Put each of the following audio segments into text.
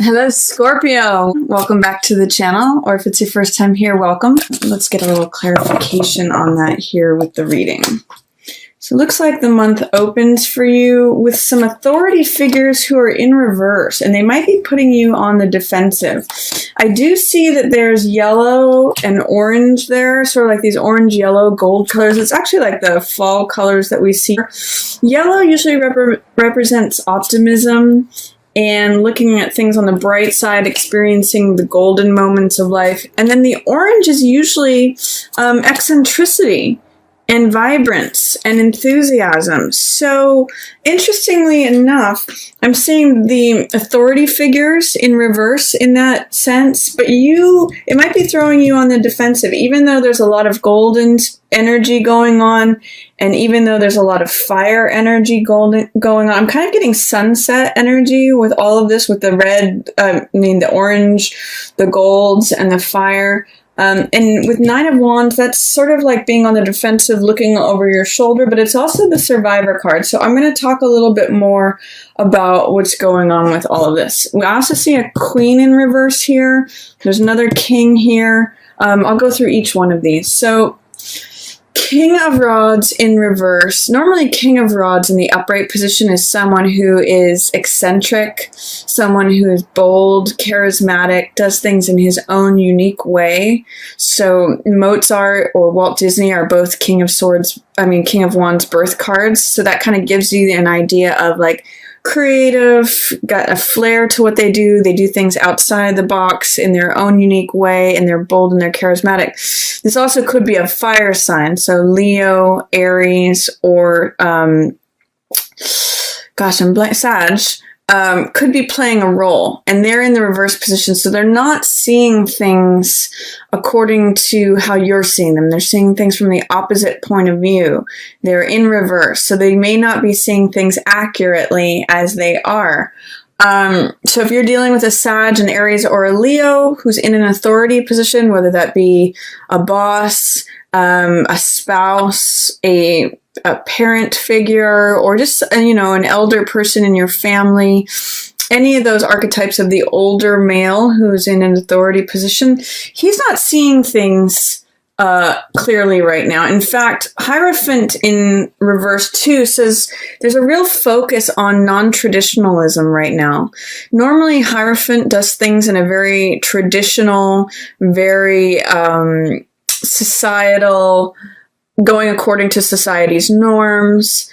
Hello, Scorpio. Welcome back to the channel, or if it's your first time here, welcome. Let's get a little clarification on that here with the reading. So it looks like the month opens for you with some authority figures who are in reverse, and they might be putting you on the defensive. I do see that there's yellow and orange there, sort of like these orange, yellow, gold colors. It's actually like the fall colors that we see. Yellow usually represents optimism and looking at things on the bright side, experiencing the golden moments of life. And then the orange is usually eccentricity and vibrance and enthusiasm. So interestingly enough, I'm seeing the authority figures in reverse in that sense, but it might be throwing you on the defensive, even though there's a lot of golden energy going on, and even though there's a lot of fire energy going on. I'm kind of getting sunset energy with all of this, with the red, the orange, the golds, and the fire. And with Nine of Wands, that's sort of like being on the defensive, looking over your shoulder, but it's also the Survivor card. So I'm going to talk a little bit more about what's going on with all of this. We also see a Queen in reverse here. There's another King here. I'll go through each one of these. So King of Rods in reverse. Normally, King of Rods in the upright position is someone who is eccentric, someone who is bold, charismatic, does things in his own unique way. So Mozart or Walt Disney are both King of Wands birth cards. So that kind of gives you an idea of like creative, got a flair to what they do. They do things outside the box in their own unique way, and they're bold and they're charismatic. This also could be a fire sign, so Leo, Aries, or Sag. Could be playing a role, and they're in the reverse position, so they're not seeing things according to how you're seeing them. They're seeing things from the opposite point of view. They're in reverse, so they may not be seeing things accurately as they are. So if you're dealing with a Sag, an Aries, or a Leo who's in an authority position, whether that be a boss, a spouse, a parent figure, or just, an elder person in your family, any of those archetypes of the older male who's in an authority position, he's not seeing things clearly right now. In fact, Hierophant in reverse too says there's a real focus on non-traditionalism right now. Normally, Hierophant does things in a very traditional, very societal, going according to society's norms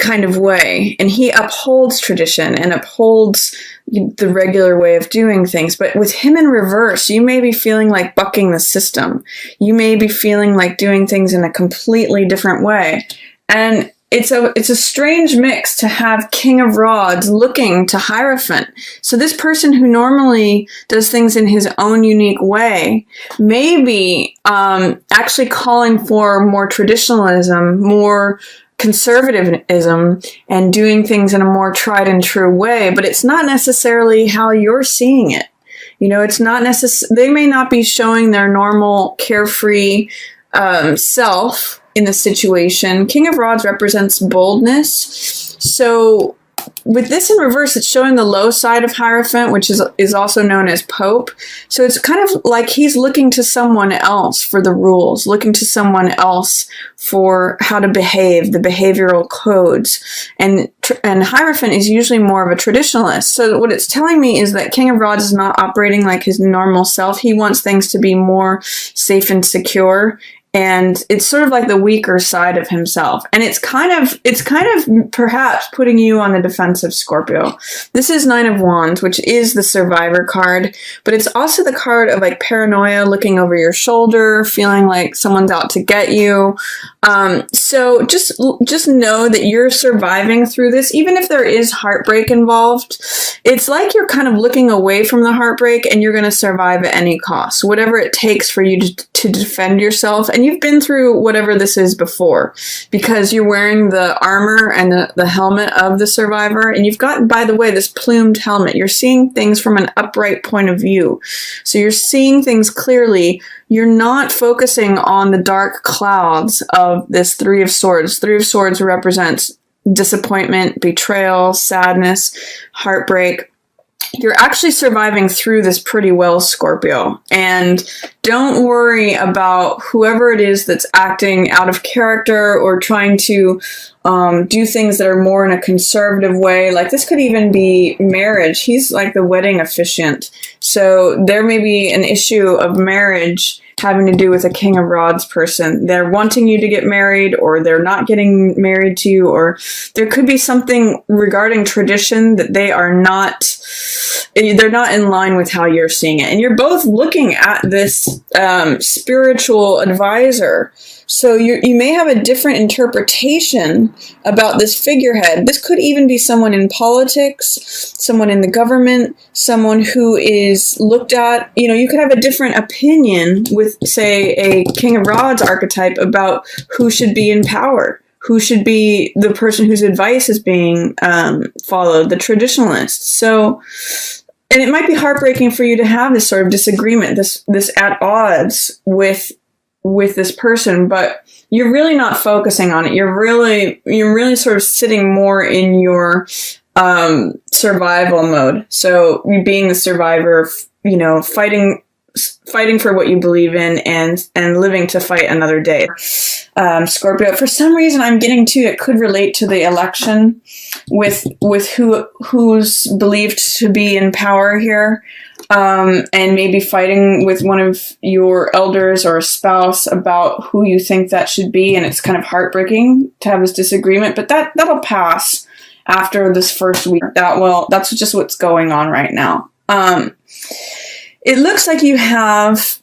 kind of way. And he upholds tradition and upholds the regular way of doing things. But with him in reverse, you may be feeling like bucking the system. You may be feeling like doing things in a completely different way. And it's a strange mix to have King of Rods looking to Hierophant. So this person who normally does things in his own unique way may be actually calling for more traditionalism, more conservatism, and doing things in a more tried and true way, but it's not necessarily how you're seeing it. It's not they may not be showing their normal carefree self in the situation. King of Rods represents boldness. So with this in reverse, it's showing the low side of Hierophant, which is also known as Pope. So it's kind of like he's looking to someone else for the rules, looking to someone else for how to behave, the behavioral codes. And Hierophant is usually more of a traditionalist. So what it's telling me is that King of Rods is not operating like his normal self. He wants things to be more safe and secure. And it's sort of like the weaker side of himself. And it's kind of perhaps putting you on the defensive, Scorpio. This is Nine of Wands, which is the Survivor card, but it's also the card of like paranoia, looking over your shoulder, feeling like someone's out to get you. So just know that you're surviving through this, even if there is heartbreak involved. It's like you're kind of looking away from the heartbreak, and you're going to survive at any cost, whatever it takes for you to defend yourself. And you've been through whatever this is before, because you're wearing the armor and the helmet of the Survivor. And you've got, by the way, this plumed helmet. You're seeing things from an upright point of view. So you're seeing things clearly. You're not focusing on the dark clouds of this Three of Swords. Three of Swords represents disappointment, betrayal, sadness, heartbreak. you're actually surviving through this pretty well, Scorpio. And don't worry about whoever it is that's acting out of character or trying to do things that are more in a conservative way. Like, this could even be marriage. He's like the wedding officiant. So there may be an issue of marriage having to do with a King of Rods person. They're wanting you to get married, or they're not getting married to you, or there could be something regarding tradition that they're not in line with how you're seeing it. And you're both looking at this spiritual advisor. So you may have a different interpretation about this figurehead. This could even be someone in politics, someone in the government, someone who is looked at. You could have a different opinion with, say, a King of Rods archetype about who should be in power, who should be the person whose advice is being followed, the traditionalist. So, and it might be heartbreaking for you to have this sort of disagreement, this at odds with this person, but you're really not focusing on it. You're really sort of sitting more in your survival mode. So you being the survivor, fighting for what you believe in and living to fight another day. Scorpio, for some reason I'm getting to, it could relate to the election with who's believed to be in power here. And maybe fighting with one of your elders or a spouse about who you think that should be. And it's kind of heartbreaking to have this disagreement, but that'll pass after this first week. That's just what's going on right now. It looks like you have,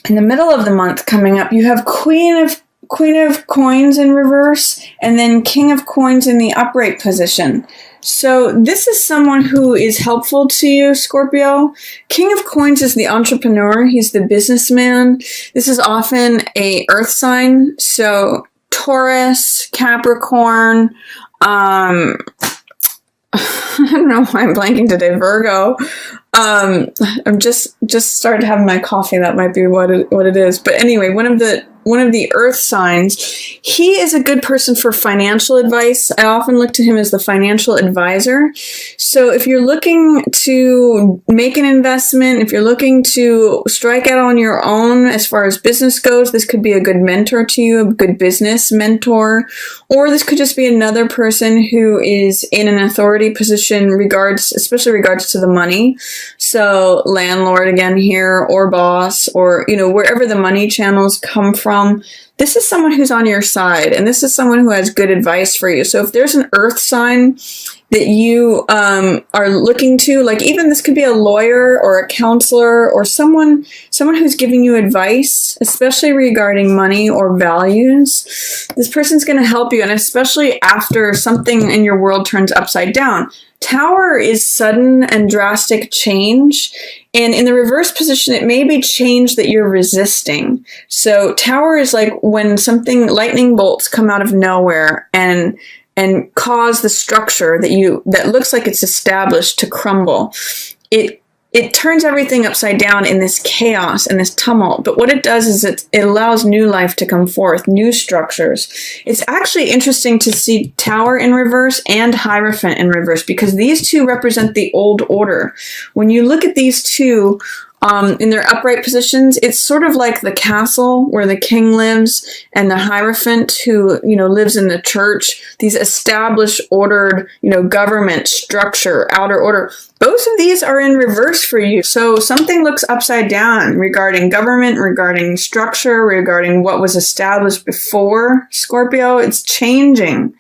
in the middle of the month coming up, you have Queen of Coins in reverse, and then King of Coins in the upright position. So this is someone who is helpful to you, Scorpio. King of Coins is the entrepreneur. He's the businessman. This is often a earth sign. So Taurus, Capricorn, I don't know why I'm blanking today, Virgo. I'm just started having my coffee. That might be what it is. But anyway, one of the earth signs. He is a good person for financial advice. I often look to him as the financial advisor. So if you're looking to make an investment, if you're looking to strike out on your own as far as business goes, this could be a good mentor to you, a good business mentor. Or this could just be another person who is in an authority position especially regards to the money. So landlord again here, or boss, or, wherever the money channels come from. This is someone who's on your side, and this is someone who has good advice for you. So if there's an earth sign that you are looking to, like, even this could be a lawyer or a counselor or someone who's giving you advice, especially regarding money or values. This person's going to help you, and especially after something in your world turns upside down. Tower is sudden and drastic change, and in the reverse position, it may be change that you're resisting. So Tower is like when lightning bolts come out of nowhere and cause the structure that looks like it's established to crumble. It turns everything upside down in this chaos and this tumult. But what it does is it allows new life to come forth, new structures. It's actually interesting to see Tower in reverse and Hierophant in reverse, because these two represent the old order. When you look at these two in their upright positions, it's sort of like the castle where the king lives and the Hierophant who, lives in the church. These established, ordered, government structure, outer order. Both of these are in reverse for you. So something looks upside down regarding government, regarding structure, regarding what was established before, Scorpio. It's changing.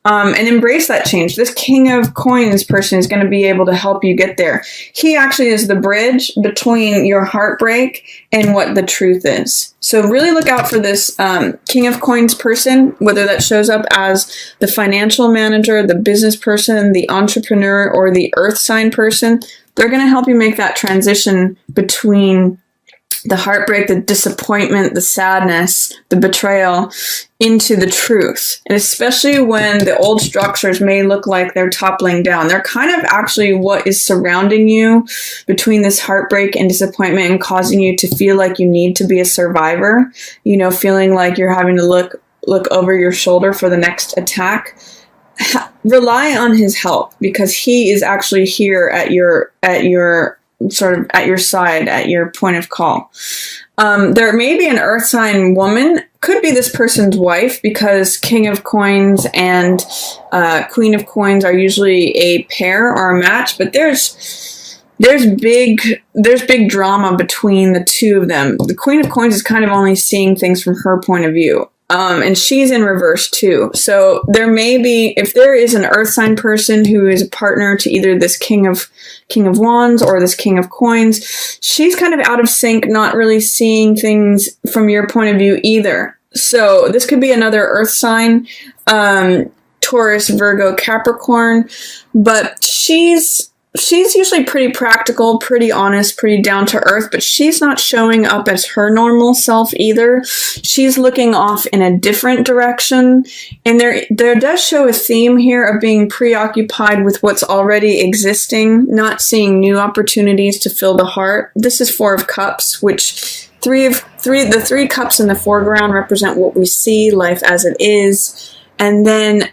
And embrace that change. This King of Coins person is going to be able to help you get there. He actually is the bridge between your heartbreak and what the truth is. So really look out for this King of Coins person, whether that shows up as the financial manager, the business person, the entrepreneur, or the earth sign person. They're going to help you make that transition between the heartbreak, the disappointment, the sadness, the betrayal, into the truth. And especially when the old structures may look like they're toppling down. They're kind of actually what is surrounding you between this heartbreak and disappointment and causing you to feel like you need to be a survivor, feeling like you're having to look over your shoulder for the next attack. rely on his help, because he is actually here at your sort of at your side, at your point of call. There may be an earth sign woman, could be this person's wife, because King of Coins and Queen of Coins are usually a pair or a match, but there's big drama between the two of them. The Queen of Coins is kind of only seeing things from her point of view. And she's in reverse too. So there may be, if there is an earth sign person who is a partner to either this King of Wands or this King of Coins, she's kind of out of sync, not really seeing things from your point of view either. So this could be another earth sign, Taurus, Virgo, Capricorn, but she's usually pretty practical, pretty honest, pretty down to earth, but she's not showing up as her normal self either. She's looking off in a different direction. And there does show a theme here of being preoccupied with what's already existing, not seeing new opportunities to fill the heart. This is Four of Cups, which the three cups in the foreground represent what we see, life as it is. And then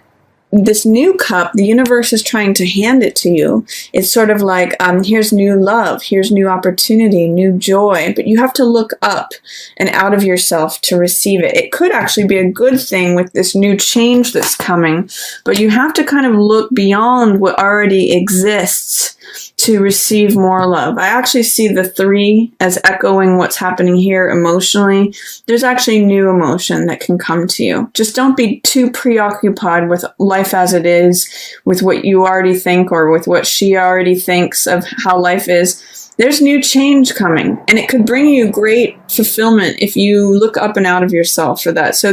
this new cup, the universe is trying to hand it to you. It's sort of like, here's new love, here's new opportunity, new joy, but you have to look up and out of yourself to receive it. It could actually be a good thing with this new change that's coming, but you have to kind of look beyond what already exists to receive more love. I actually see the 3 as echoing what's happening here emotionally. There's actually new emotion that can come to you. Just don't be too preoccupied with life as it is, with what you already think or with what she already thinks of how life is. There's new change coming, and it could bring you great fulfillment if you look up and out of yourself for that. So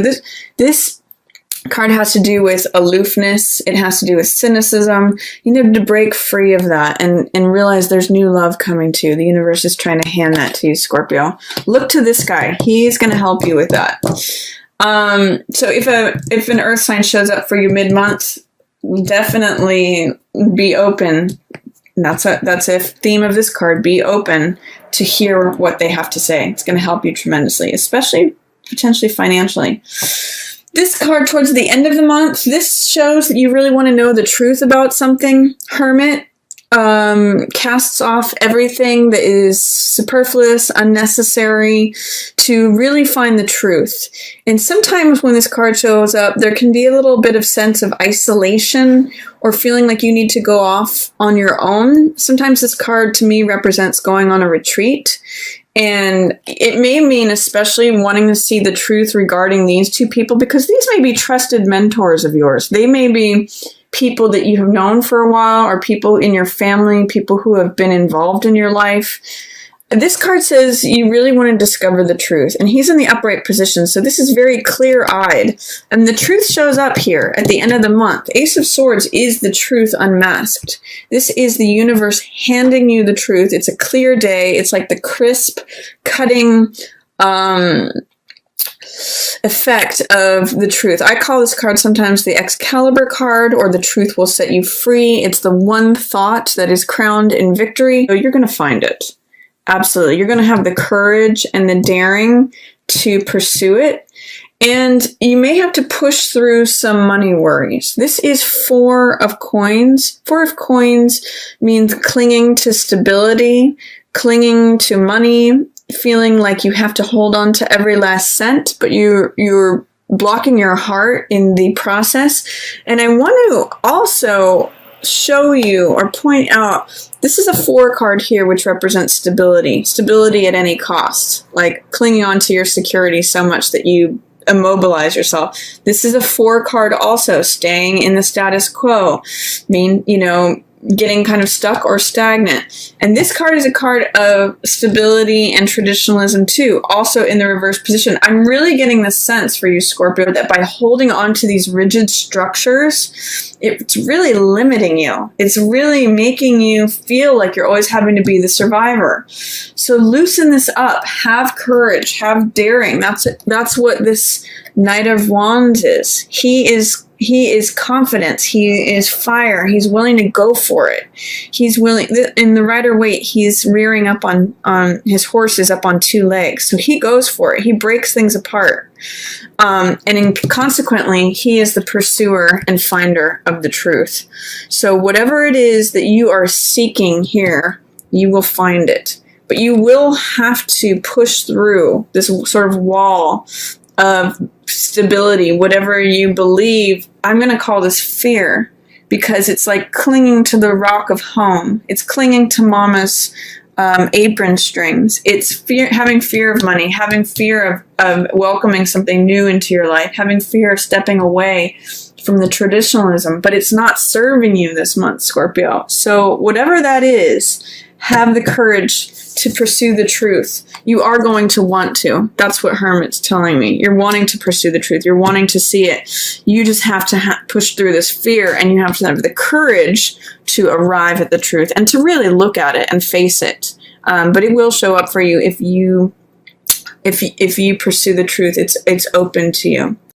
this card has to do with aloofness. It has to do with cynicism. You need to break free of that and realize there's new love coming to you. The universe is trying to hand that to you, Scorpio. Look to this guy. He's going to help you with that. So if an earth sign shows up for you mid-month, definitely be open. That's a theme of this card. Be open to hear what they have to say. It's going to help you tremendously, especially potentially financially. This card towards the end of the month, this shows that you really want to know the truth about something. Hermit casts off everything that is superfluous, unnecessary, to really find the truth. And sometimes when this card shows up, there can be a little bit of sense of isolation or feeling like you need to go off on your own. Sometimes this card to me represents going on a retreat. And it may mean especially wanting to see the truth regarding these two people, because these may be trusted mentors of yours. They may be people that you have known for a while, or people in your family, people who have been involved in your life. This card says you really want to discover the truth, and he's in the upright position, so this is very clear-eyed. And the truth shows up here at the end of the month. Ace of Swords is the truth unmasked. This is the universe handing you the truth. It's a clear day. It's like the crisp, cutting effect of the truth. I call this card sometimes the Excalibur card, or the truth will set you free. It's the one thought that is crowned in victory. So you're going to find it. Absolutely. You're going to have the courage and the daring to pursue it. And you may have to push through some money worries. This is Four of Coins. Four of Coins means clinging to stability, clinging to money, feeling like you have to hold on to every last cent, but you're blocking your heart in the process. And I want to also show you or point out, this is a 4 card here, which represents stability. Stability at any cost, like clinging on to your security so much that you immobilize yourself. This is a 4 card also, staying in the status quo, getting kind of stuck or stagnant. And this card is a card of stability and traditionalism too, also in the reverse position. I'm really getting the sense for you, Scorpio, that by holding on to these rigid structures, it's really limiting you. It's really making you feel like you're always having to be the survivor. So loosen this up. Have courage. Have daring. That's what this Knight of Wands is. He is confidence. He is fire. He's willing to go for it. He's willing, in the Rider-Waite, he's rearing up on his horse is up on 2 legs. So he goes for it. He breaks things apart. Consequently, he is the pursuer and finder of the truth. So whatever it is that you are seeking here, you will find it. But you will have to push through this sort of wall of stability, whatever you believe. I'm going to call this fear, because it's like clinging to the rock of home. It's clinging to mama's apron strings. It's having fear of money, having fear of welcoming something new into your life, having fear of stepping away from the traditionalism, but it's not serving you this month, Scorpio. So whatever that is, have the courage to pursue the truth. You are going to want to. That's what Hermit's telling me. You're wanting to pursue the truth. You're wanting to see it. You just have to push through this fear, and you have to have the courage to arrive at the truth and to really look at it and face it. But it will show up for you if you pursue the truth. It's open to you.